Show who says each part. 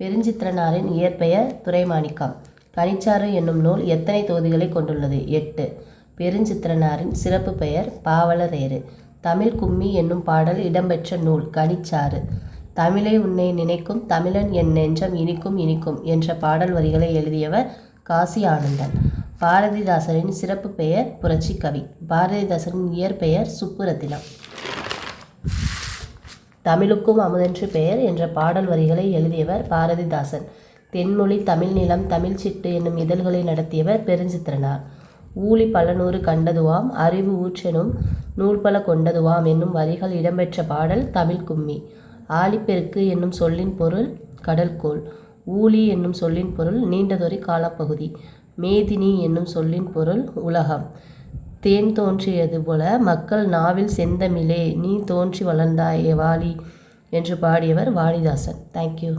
Speaker 1: பெருஞ்சித்திரனாரின் இயற்பெயர் துரைமாணிக்கம். கனிச்சாறு என்னும் நூல் எத்தனை தொகுதிகளை கொண்டுள்ளது? 8. பெருஞ்சித்திரனாரின் சிறப்பு பெயர் பாவலரேறு. தமிழ் கும்மி என்னும் பாடல் இடம்பெற்ற நூல் கனிச்சாறு. தமிழை உன்னை நினைக்கும் தமிழன் என் நெஞ்சம் இனிக்கும் இனிக்கும் என்ற பாடல் வரிகளை எழுதியவர் காசி ஆனந்தன். பாரதிதாசனின் சிறப்பு பெயர் புரட்சிக்கவி. பாரதிதாசனின் இயற்பெயர் சுப்புரத்தினம். தமிழுக்கும் அமுதென்று பெயர் என்ற பாடல் வரிகளை எழுதியவர் பாரதிதாசன். தென்மொழி தமிழ் நிலம் தமிழ் சிட்டு என்னும் இதழ்களை நடத்தியவர் பெருஞ்சித்திரனார். ஊழி பலநூறு கண்டதுவாம் அறிவு ஊற்றெனும் நூல்பல கொண்டதுவாம் என்னும் வரிகள் இடம்பெற்ற பாடல் தமிழ் கும்மி. ஆழிப்பெருக்கு என்னும் சொல்லின் பொருள் கடல்கோள். ஊழி என்னும் சொல்லின் பொருள் நீண்டதொரு காலப்பகுதி. மேதினி என்னும் சொல்லின் பொருள் உலகம். தேன் தோன்றியது போல மக்கள் நாவில் செந்தமிழே நீ தோன்றி வளர்ந்தாயே வாழி என்று பாடியவர் வாணிதாசன். தேங்க்யூ.